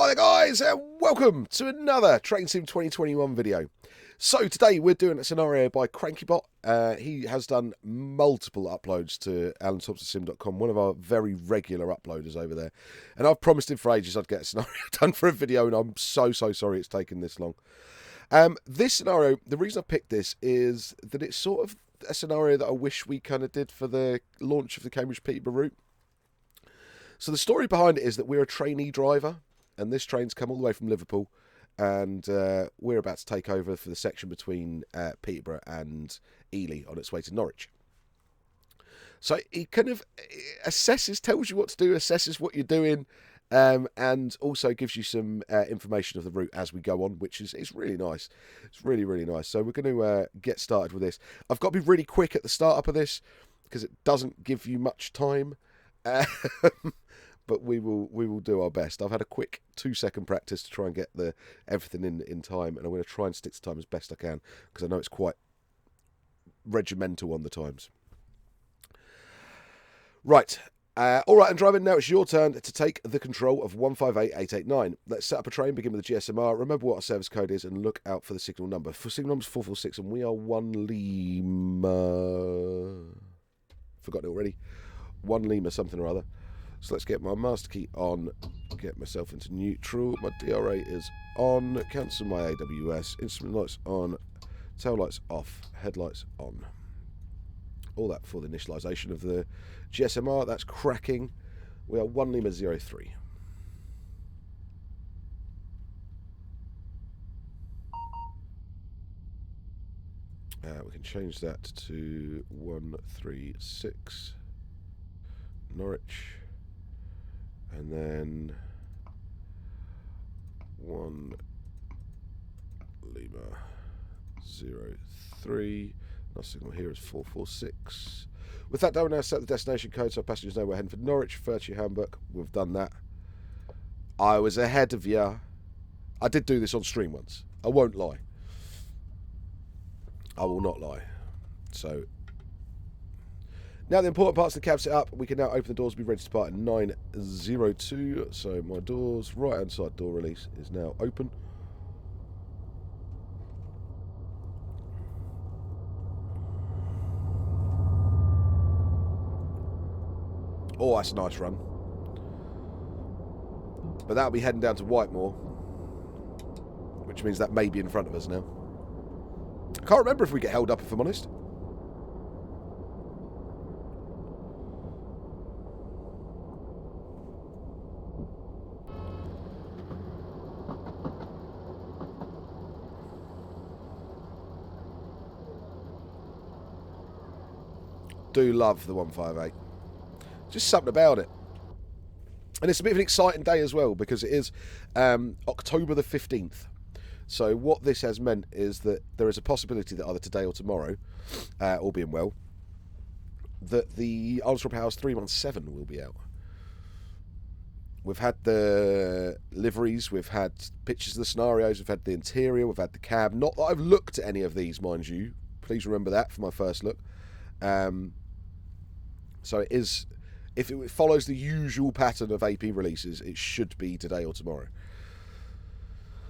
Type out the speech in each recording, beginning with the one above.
Hi there guys, and welcome to another Train Sim 2021 video. So today we're doing a scenario by CrankyBot. He has done multiple uploads to AlanThompsonSim.com, one of our very regular uploaders over there. And I've promised him for ages I'd get a scenario done for a video, and I'm so sorry it's taken this long. This scenario, the reason I picked this is that it's sort of a scenario that I wish we kind of did for the launch of the Cambridge-Peterborough route. So the story behind it is that we're a trainee driver, and this train's come all the way from Liverpool, and we're about to take over for the section between Peterborough and Ely on its way to Norwich. So he kind of assesses, tells you what to do, assesses what you're doing, and also gives you some information of the route as we go on, which is really nice. It's really nice. So we're going to get started with this. I've got to be really quick at the start up of this because it doesn't give you much time. But we will do our best. I've had a quick 2-second practice to try and get everything in time, and I'm going to try and stick to time as best I can because I know it's quite regimental on the times. Right. All right, and driving now, it's your turn to take the control of 158889. Let's set up a train, begin with the GSMR. Remember what our service code is and look out for the signal number. For signal number is 446, and we are 1 Lima. Forgotten it already. 1 Lima something or other. So let's get my master key on, get myself into neutral. My DRA is on, cancel my AWS, instrument lights on, tail lights off, headlights on. All that for the initialisation of the GSMR. That's cracking. We are 1 Lima 03. We can change that to 136 Norwich. And then 1 Lima 03. Our signal here is 446. With that done, we'll now set the destination code so our passengers know we're heading for Norwich. Refer to your handbook. We've done that. I was ahead of you. I did do this on stream once. I won't lie. I will not lie. So now the important parts of the cab set up. We can now open the doors and be ready to depart at 9:02. So my doors, right hand side door release is now open. Oh, that's a nice run. But that'll be heading down to Whitemore, which means that may be in front of us now. I can't remember if we get held up, if I'm honest. Do love the 158. Just something about it. And it's a bit of an exciting day as well because it is October the 15th. So what this has meant is that there is a possibility that either today or tomorrow, all being well, that the Ultra Powers 317 will be out. We've had the liveries, we've had pictures of the scenarios, we've had the interior, we've had the cab. Not that I've looked at any of these, mind you. Please remember that for my first look. So it is, if it follows the usual pattern of AP releases, it should be today or tomorrow.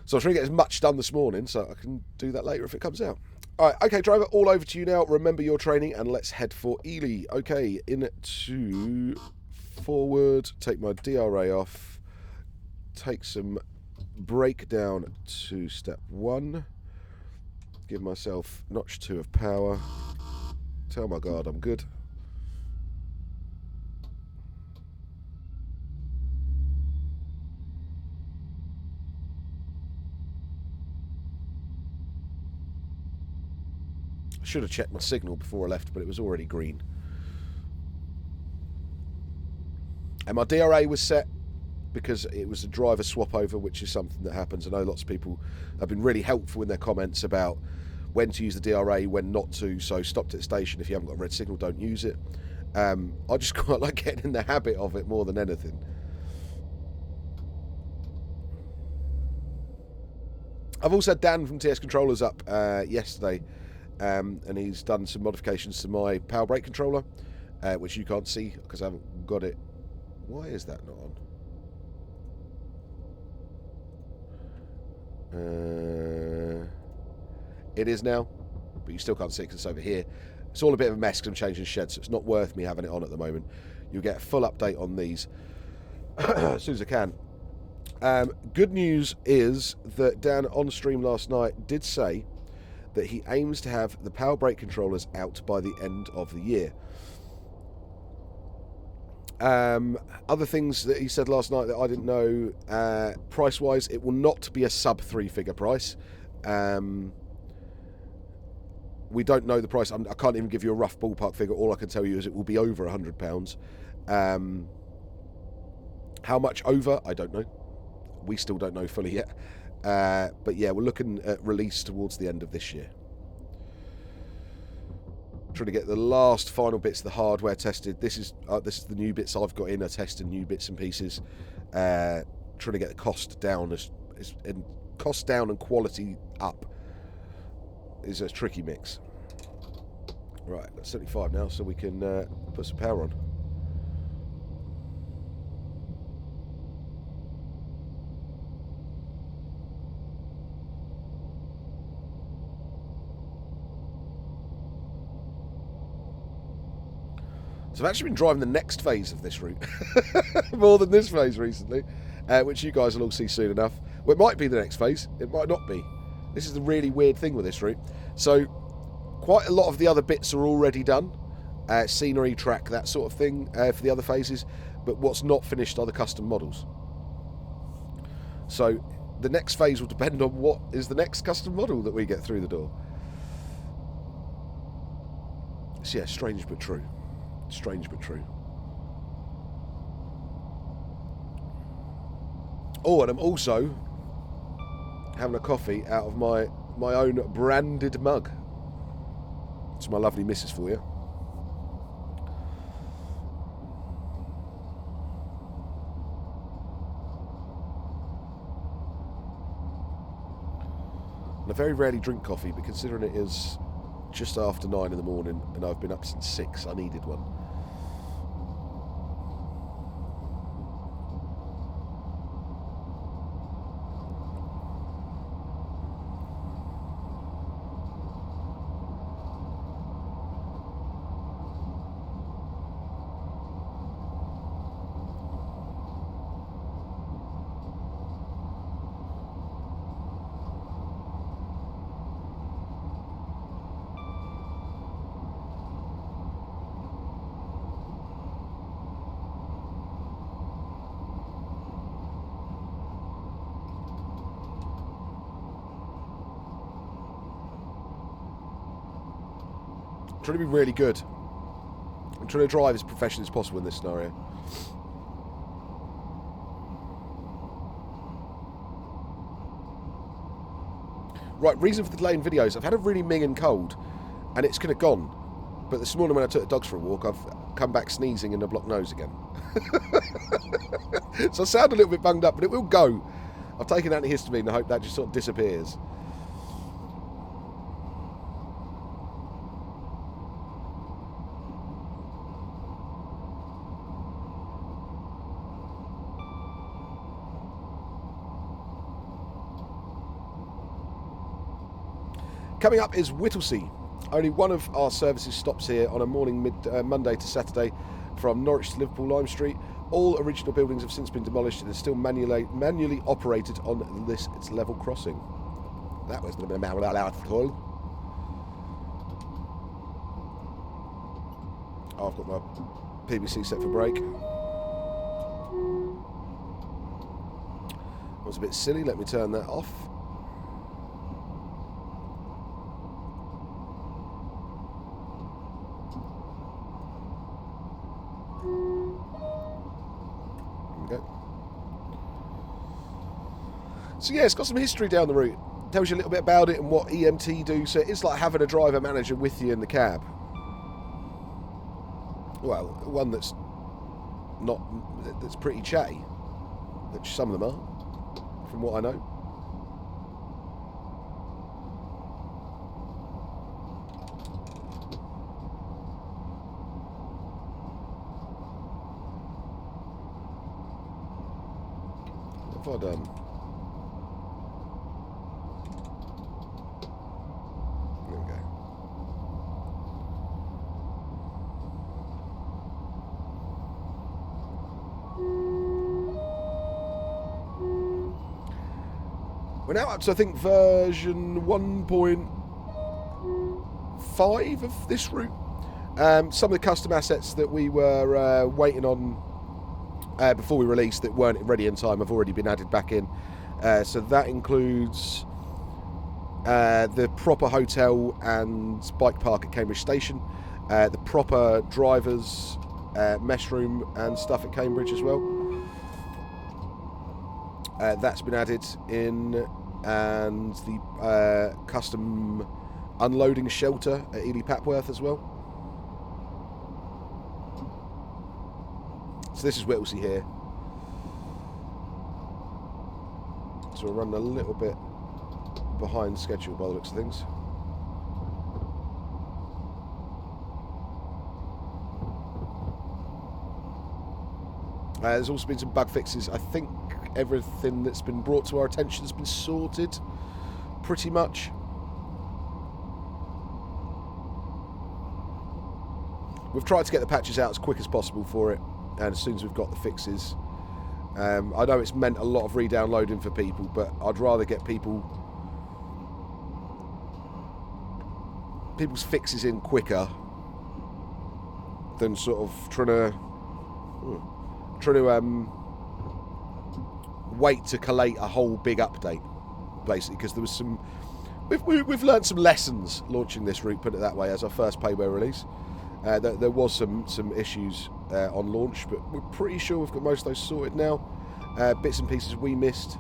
So I'm trying to get as much done this morning so I can do that later if it comes out. Alright, okay driver, all over to you now. Remember your training and let's head for Ely. Okay, into forward, take my DRA off, take some brake down to step 1, give myself notch 2 of power, tell my guard I'm good. I should have checked my signal before I left, but it was already green. And my DRA was set because it was a driver swap over, which is something that happens. I know lots of people have been really helpful in their comments about when to use the DRA, when not to. So stopped at the station. If you haven't got a red signal, don't use it. I just quite like getting in the habit of it more than anything. I've also had Dan from TS Controllers up yesterday. And he's done some modifications to my power brake controller, which you can't see because I haven't got it. Why is that not on? It is now, but you still can't see it because it's over here. It's all a bit of a mess because I'm changing sheds, so it's not worth me having it on at the moment. You'll get a full update on these as soon as I can. Good news is that Dan on stream last night did say that he aims to have the power brake controllers out by the end of the year. Other things that he said last night that I didn't know, price-wise, it will not be a sub-3-figure price. We don't know the price. I can't even give you a rough ballpark figure. All I can tell you is it will be over £100. How much over? I don't know. We still don't know fully yet. But yeah, we're looking at release towards the end of this year. Trying to get the last final bits of the hardware tested. This is the new bits I've got in. I tested new bits and pieces. Trying to get the cost down and quality up is a tricky mix. Right, that's 75 now, so we can put some power on. So I've actually been driving the next phase of this route more than this phase recently, which you guys will all see soon enough. Well, it might be the next phase. It might not be. This is the really weird thing with this route. So quite a lot of the other bits are already done. Scenery, track, that sort of thing for the other phases. But what's not finished are the custom models. So the next phase will depend on what is the next custom model that we get through the door. So yeah, strange but true. Strange but true. Oh, and I'm also having a coffee out of my own branded mug. It's my lovely missus for you. And I very rarely drink coffee, but considering it is just after 9 in the morning and I've been up since 6, I needed one. I'm trying to be really good. I'm trying to drive as professionally as possible in this scenario. Right, reason for the delay in videos. I've had a really minging cold, and it's kind of gone. But this morning when I took the dogs for a walk, I've come back sneezing and a blocked nose again. So I sound a little bit bunged up, but it will go. I've taken antihistamine and I hope that just sort of disappears. Coming up is Whittlesea. Only one of our services stops here on a morning Monday to Saturday from Norwich to Liverpool Lime Street. All original buildings have since been demolished and are still manually operated on this level crossing. That was the mouthful. Oh, I've got my PVC set for brake. That was a bit silly. Let me turn that off. So yeah, it's got some history down the route. Tells you a little bit about it and what EMT do. So it's like having a driver manager with you in the cab. Well, one that's pretty chatty. Which some of them are, from what I know. What have I done? We're now up to, I think, version 1.5 of this route. Some of the custom assets that we were waiting on before we released that weren't ready in time have already been added back in. So that includes the proper hotel and bike park at Cambridge Station, the proper drivers mess room and stuff at Cambridge as well. That's been added in, and the custom unloading shelter at Ely Papworth as well. So this is Whittlesea here. So we're running a little bit behind schedule by the looks of things. There's also been some bug fixes. I think everything that's been brought to our attention has been sorted, pretty much. We've tried to get the patches out as quick as possible for it, and as soon as we've got the fixes. I know it's meant a lot of re-downloading for people, but I'd rather get people's fixes in quicker than sort of trying to wait to collate a whole big update, basically, because there was some... We've learned some lessons launching this route, put it that way, as our first payware release. There was some issues on launch, but we're pretty sure we've got most of those sorted now. Bits and pieces we missed.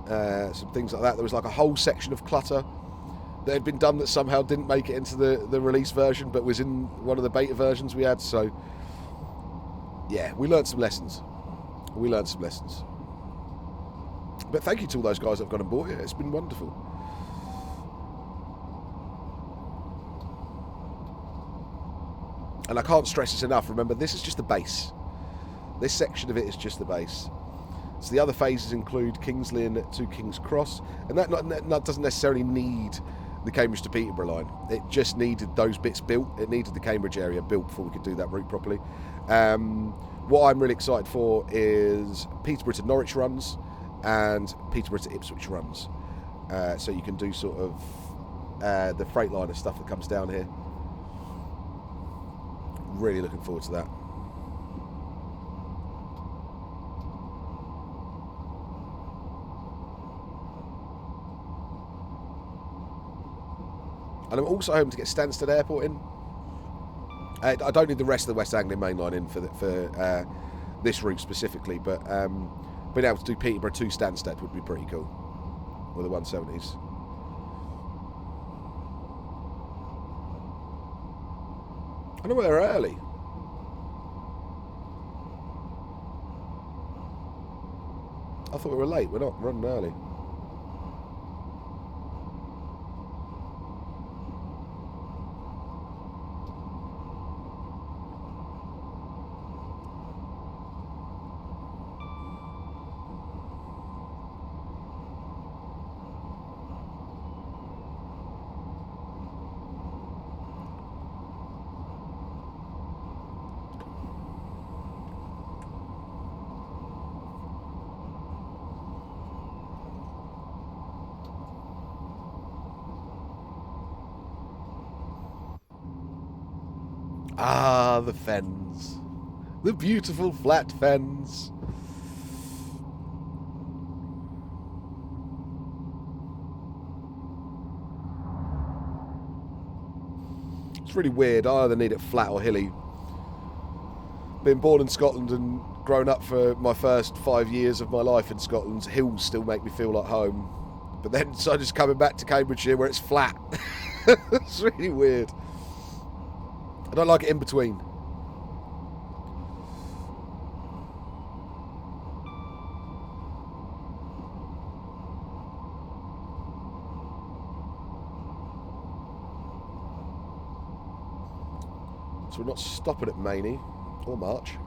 Some things like that. There was like a whole section of clutter that had been done that somehow didn't make it into the release version, but was in one of the beta versions we had. So, yeah, we learned some lessons. But thank you to all those guys that have gone and bought it. It's been wonderful. And I can't stress this enough. Remember, this is just the base. This section of it is just the base. So the other phases include Kings Lynn to King's Cross, and that doesn't necessarily need the Cambridge to Peterborough line. It just needed those bits built. It needed the Cambridge area built before we could do that route properly. What I'm really excited for is Peterborough to Norwich runs and Peterborough to Ipswich runs. So you can do sort of the Freightliner stuff that comes down here. Really looking forward to that. And I'm also hoping to get Stansted Airport in. I don't need the rest of the West Anglia main line in for this route specifically, but being able to do Peterborough to Stansted would be pretty cool with the 170s. I know we're early. I thought we were late. We're not running early. Ah, the fens. The beautiful flat fens. It's really weird. I either need it flat or hilly. Being born in Scotland and grown up for my first 5 years of my life in Scotland, hills still make me feel like home. But then so just coming back to Cambridgeshire where it's flat. It's really weird. I don't like it in between. So we're not stopping at Maney or March.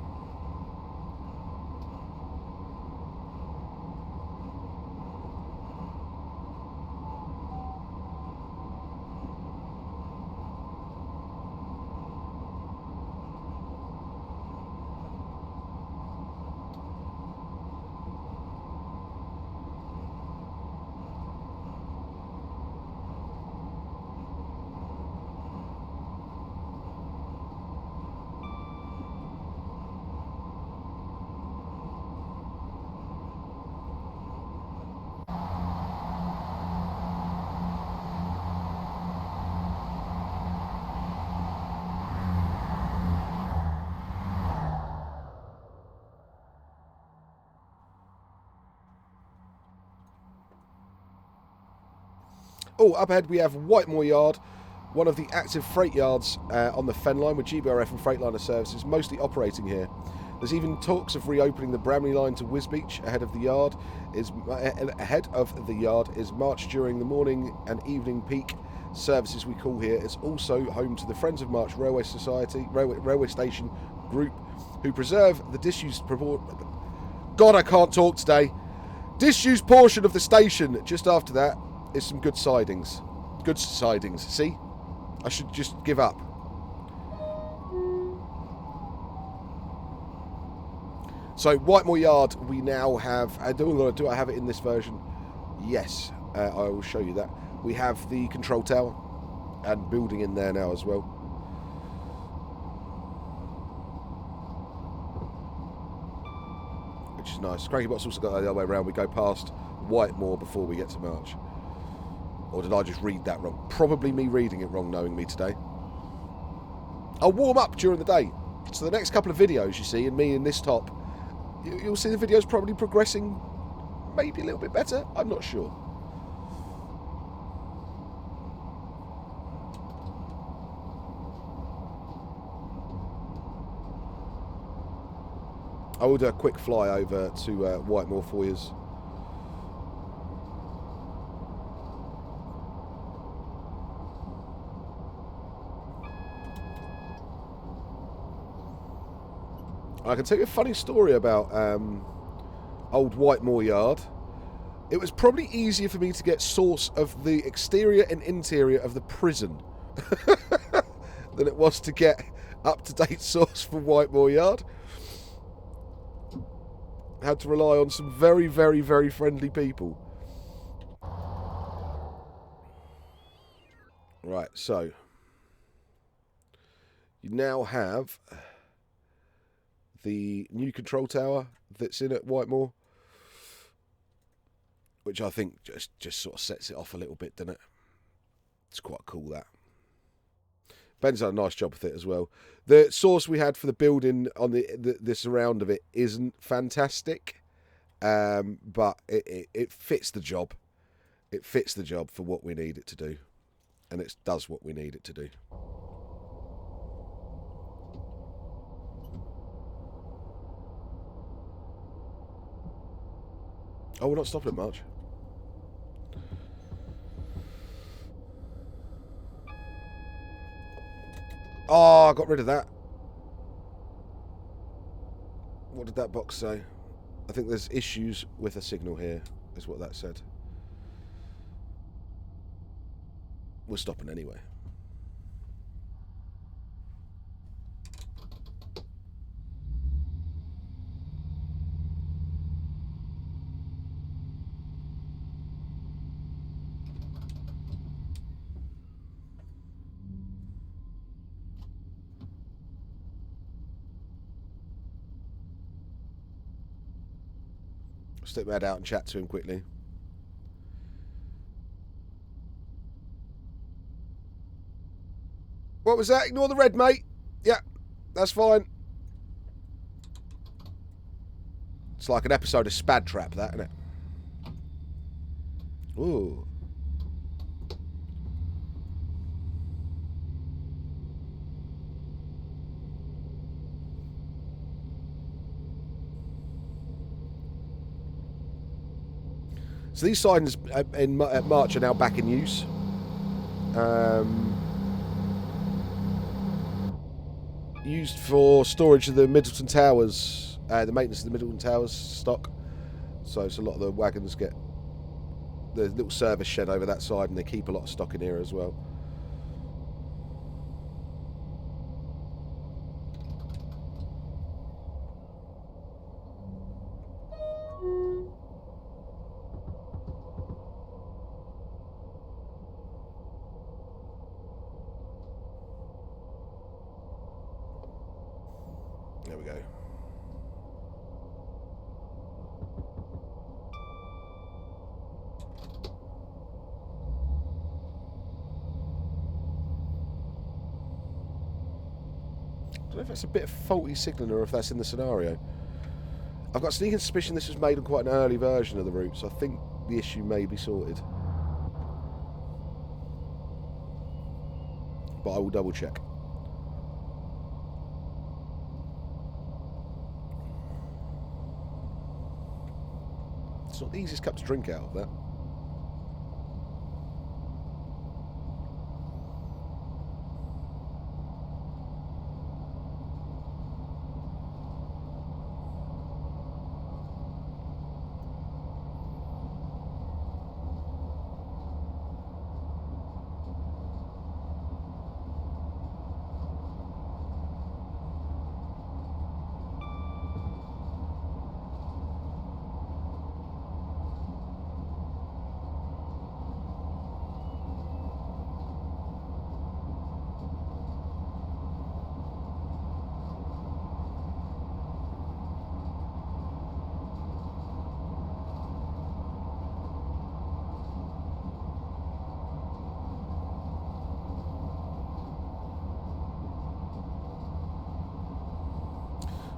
Oh, up ahead we have Whitemore Yard, one of the active freight yards on the Fen line with GBRF and Freightliner services mostly operating here. There's even talks of reopening the Bramley line to Wisbeach ahead of the yard. Is March during the morning and evening peak services we call here. It's also home to the Friends of March Railway Station group, who preserve the disused God, I can't talk today. Disused portion of the station. Just after that is some good sidings. Good sidings. See, I should just give up. So, Whitemore Yard, we now have... Do I have it in this version? Yes, I will show you that. We have the control tower and building in there now as well. Which is nice. Cranky-Bot's also got the other way around. We go past Whitemore before we get to March. Or did I just read that wrong? Probably me reading it wrong, knowing me today. I'll warm up during the day. So the next couple of videos you see, and me in this top... You'll see the videos probably progressing maybe a little bit better. I'm not sure. I will do a quick fly over to Whitemore for you. I can tell you a funny story about old Whitemore Yard. It was probably easier for me to get source of the exterior and interior of the prison than it was to get up-to-date source for Whitemore Yard. I had to rely on some very, very, very friendly people. Right, so you now have the new control tower that's in at Whitemore, which I think just sort of sets it off a little bit, doesn't it? It's quite cool, that. Ben's done a nice job with it as well. The source we had for the building on the surround of it isn't fantastic, but it fits the job. It fits the job for what we need it to do, and it does what we need it to do. Oh, we're not stopping at March. Oh, I got rid of that. What did that box say? I think there's issues with a signal here, is what that said. We're stopping anyway. Stick my head out and chat to him quickly. What was that? Ignore the red, mate. Yeah, that's fine. It's like an episode of Spad Trap, that, isn't it? Ooh. So these signs at March are now back in use. Used for storage of the Middleton Towers, the maintenance of the Middleton Towers stock. So it's a lot of the wagons get the little service shed over that side, and they keep a lot of stock in here as well. There we go. I don't know if that's a bit of faulty signalling or if that's in the scenario. I've got a sneaking suspicion this was made on quite an early version of the route, so I think the issue may be sorted. but I will double check. It's not the easiest cup to drink out of, that.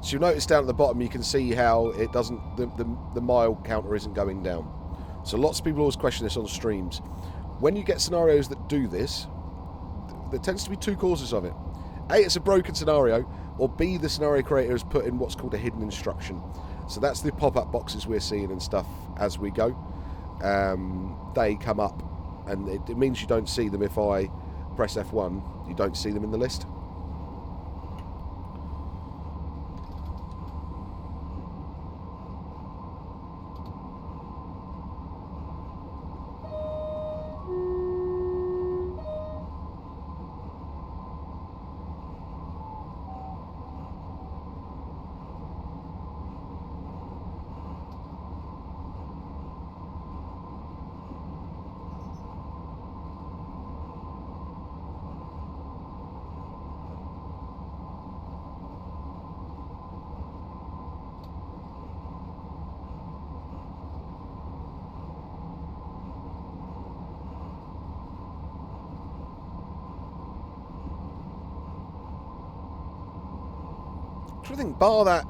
So you'll notice down at the bottom you can see how it doesn't, the mile counter isn't going down. So lots of people always question this on streams. When you get scenarios that do this, there tends to be two causes of it. A, it's a broken scenario, or B, the scenario creator has put in what's called a hidden instruction. So that's the pop-up boxes we're seeing and stuff as we go. They come up, and it means you don't see them. If I press F1, you don't see them in the list. I think bar that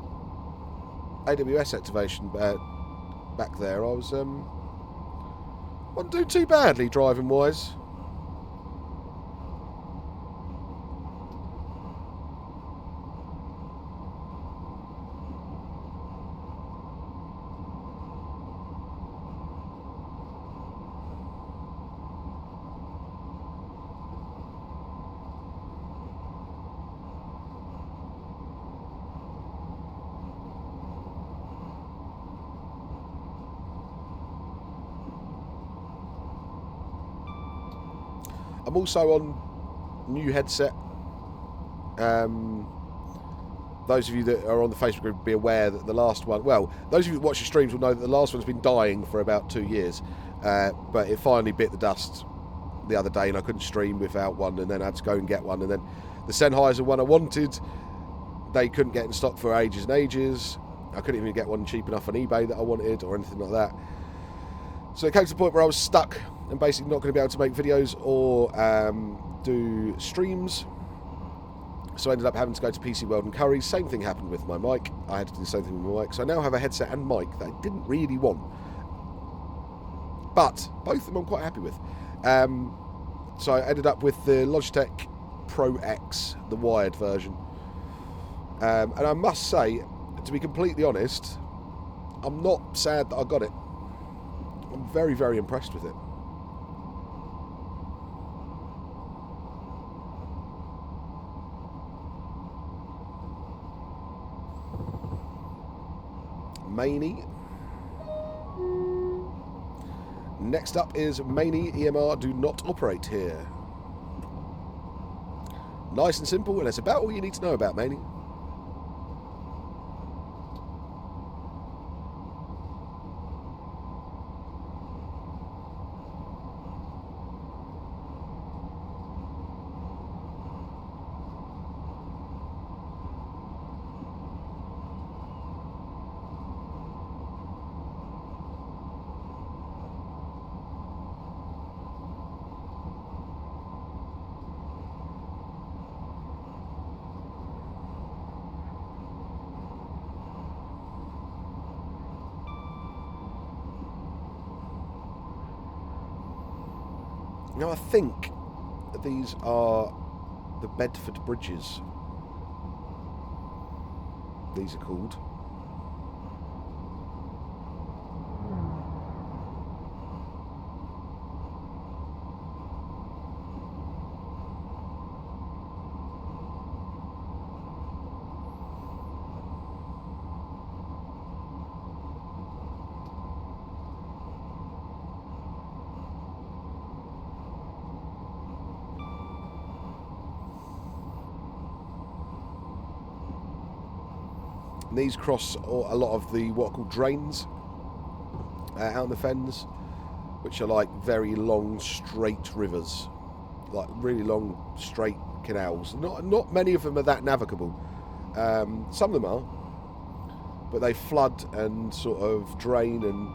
AWS activation back there, I wasn't doing too badly driving wise. I'm also on new headset. Those of you that are on the Facebook group will be aware that the last one, well, those of you that watch the streams will know that the last one's been dying for about 2 years, but it finally bit the dust the other day and I couldn't stream without one, and then I had to go and get one. And then the Sennheiser one I wanted, they couldn't get in stock for ages and ages. I couldn't even get one cheap enough on eBay that I wanted or anything like that. So it came to the point where I was stuck and basically not going to be able to make videos or do streams. So I ended up having to go to PC World and Curry. Same thing happened with my mic. I had to do the same thing with my mic. So I now have a headset and mic that I didn't really want. But both of them I'm quite happy with. So I ended up with the Logitech Pro X, the wired version. And I must say, to be completely honest, I'm not sad that I got it. I'm very, very impressed with it. Maney. Next up is Maney EMR do not operate here. Nice and simple, and that's about all you need to know about Maney. Now I think these are The Bedford Bridges. These are called. And these cross a lot of the what are called drains out in the fens, which are like very long, straight rivers, like really long, straight canals. Not many of them are that navigable. Some of them are, but they flood and sort of drain, and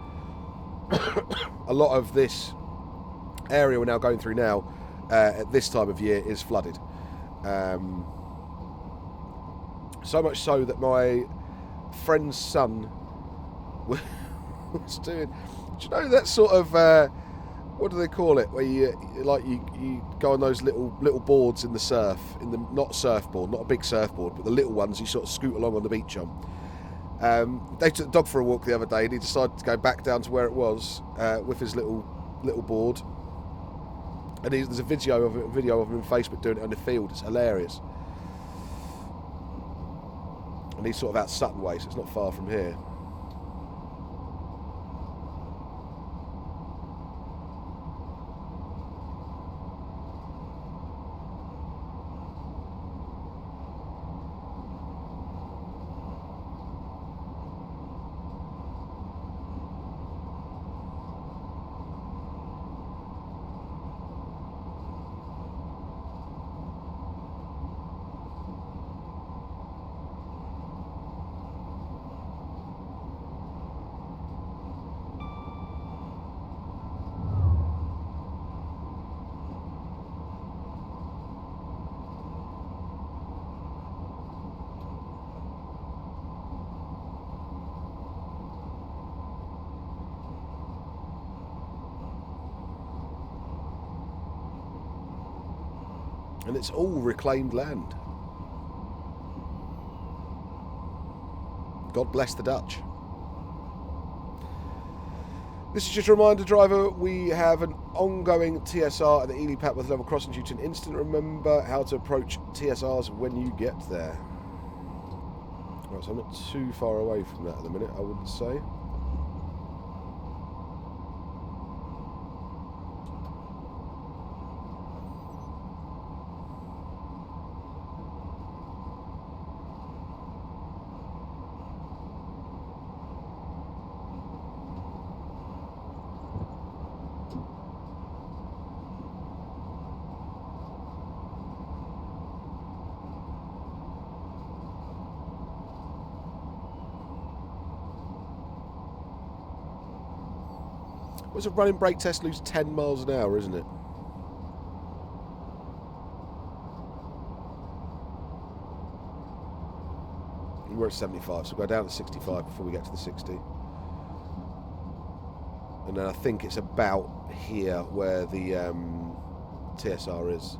a lot of this area we're now going through now at this time of year is flooded. So much so that my friend's son was doing. Do you know that sort of what do they call it? Where you go on those little boards in the surf, not surfboard, not a big surfboard, but the little ones you sort of scoot along on the beach on. They took the dog for a walk the other day, and he decided to go back down to where it was with his little board. And there's a video of him on Facebook doing it on the field. It's hilarious. And he's sort of out Sutton way, so it's not far from here. And it's all reclaimed land. God bless the Dutch. This is just a reminder, driver, we have an ongoing TSR at the Ely Papworth level crossing due to an incident. Remember how to approach TSRs when you get there. Right, so I'm not too far away from that at the minute, I wouldn't say. What's a running brake test lose 10 miles an hour, isn't it? We're at 75, so we'll go down to 65 before we get to the 60. And then I think it's about here where the TSR is.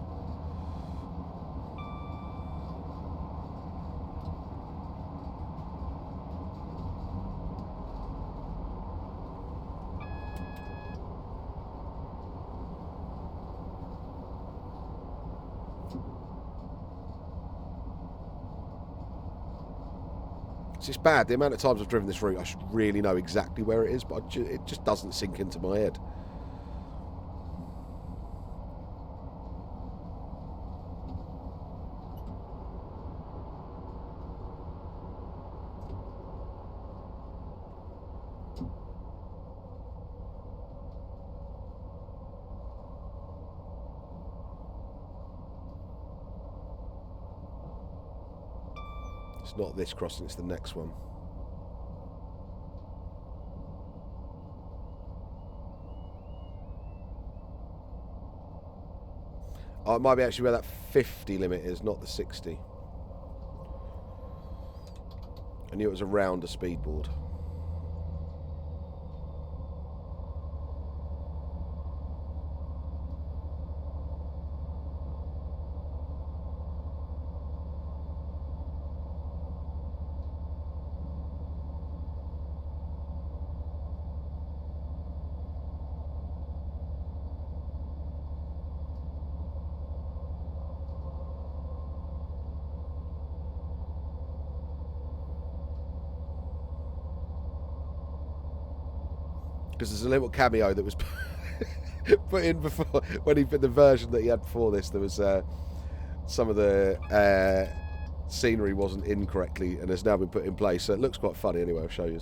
It's bad. The amount of times I've driven this route, I should really know exactly where it is, but it just doesn't sink into my head. It's not this crossing, it's the next one. Oh, it might be actually where that 50 limit is, not the 60. I knew it was around a speedboard. Because there's a little cameo that was put in before, when he put the version that he had before this, there was some of the scenery wasn't in correctly and has now been put in place, so it looks quite funny anyway. I'll show you.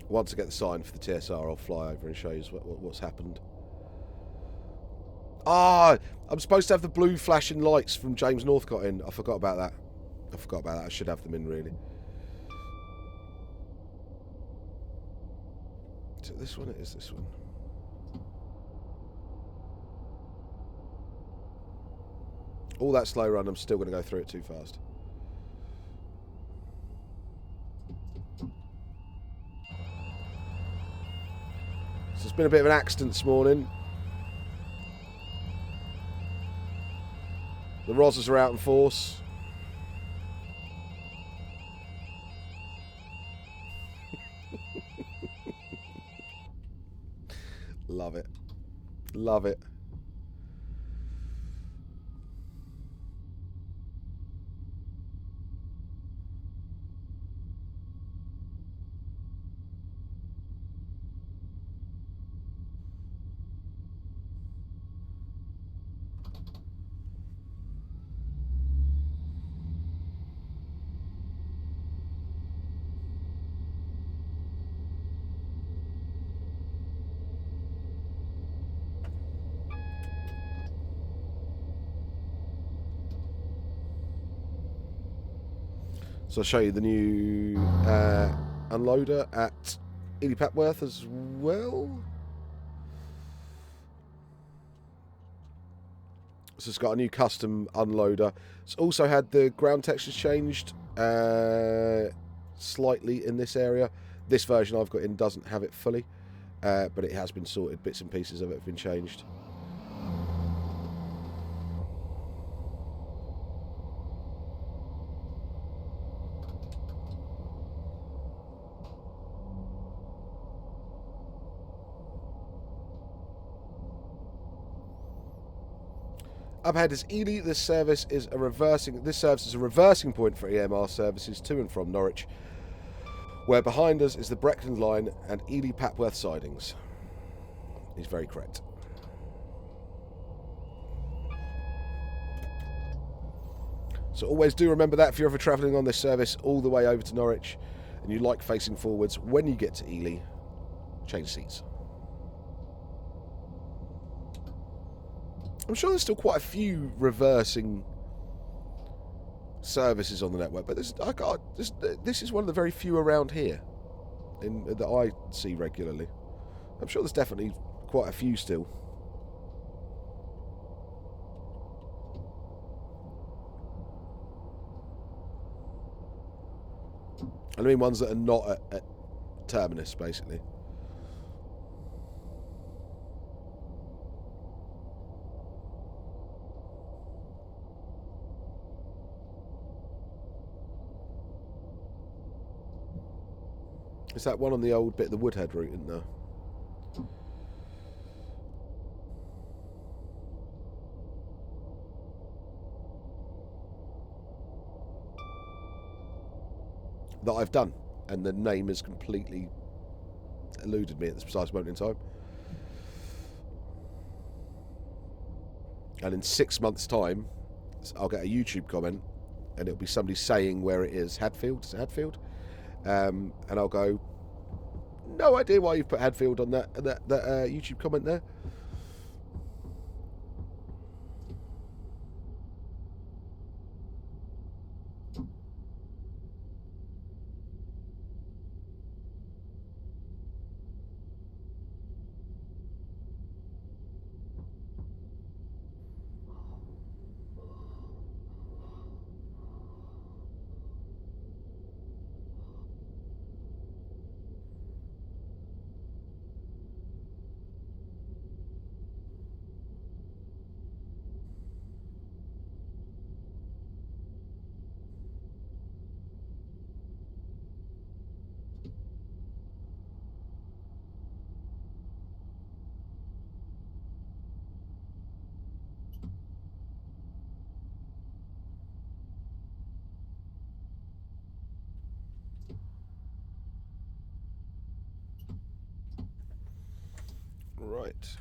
Once I get the sign for the TSR, I'll fly over and show you what's happened. Ah, I'm supposed to have the blue flashing lights from James Northcott in. I forgot about that. I should have them in, really. Is it this one? It is this one. All that slow run, I'm still going to go through it too fast. So it's been a bit of an accident this morning. The Rozzers are out in force. Love it. Love it. So I'll show you the new unloader at Ely Papworth as well. So it's got a new custom unloader. It's also had the ground textures changed slightly in this area. This version I've got in doesn't have it fully, but it has been sorted. Bits and pieces of it have been changed. Up ahead is Ely. This serves as a reversing point for EMR services to and from Norwich, where behind us is the Brecton line and Ely Papworth sidings. He's very correct. So always do remember that if you're ever travelling on this service all the way over to Norwich and you like facing forwards, when you get to Ely, change seats. I'm sure there's still quite a few reversing services on the network, but this is one of the very few around here that I see regularly. I'm sure there's definitely quite a few still. I mean ones that are not at terminus, basically. Is that one on the old bit of the Woodhead route, isn't there? That I've done, and the name has completely eluded me at this precise moment in time. And in 6 months' time, I'll get a YouTube comment, and it'll be somebody saying where it is. Hadfield? Is it Hadfield? And I'll go, no idea why you've put Hadfield on that YouTube comment there. Right.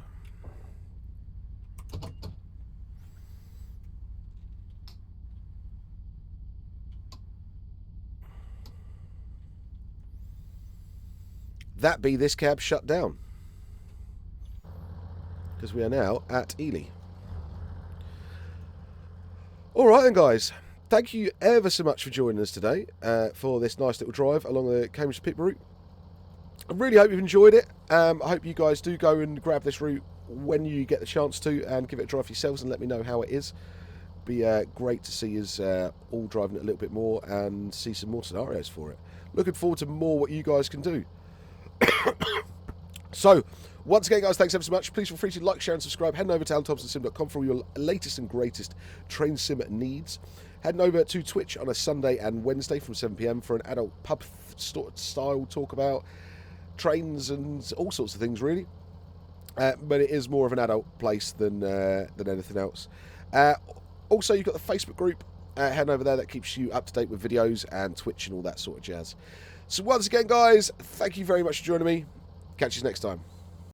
That be this cab shut down. Because we are now at Ely. Alright then, guys. Thank you ever so much for joining us today for this nice little drive along the Cambridge to Pittsburgh route. I really hope you've enjoyed it. I hope you guys do go and grab this route when you get the chance to and give it a drive for yourselves and let me know how it is. Be great to see us all driving it a little bit more and see some more scenarios for it. Looking forward to more what you guys can do. So, once again, guys, thanks ever so much. Please feel free to like, share and subscribe. Heading over to AlanThompsonSim.com for all your latest and greatest train sim needs. Heading over to Twitch on a Sunday and Wednesday from 7 PM for an adult pub style talk about trains and all sorts of things, really. But it is more of an adult place than anything else. Also, you've got the Facebook group. Heading over there, that keeps you up to date with videos and Twitch and all that sort of jazz. So once again, guys, thank you very much for joining me. Catch you next time.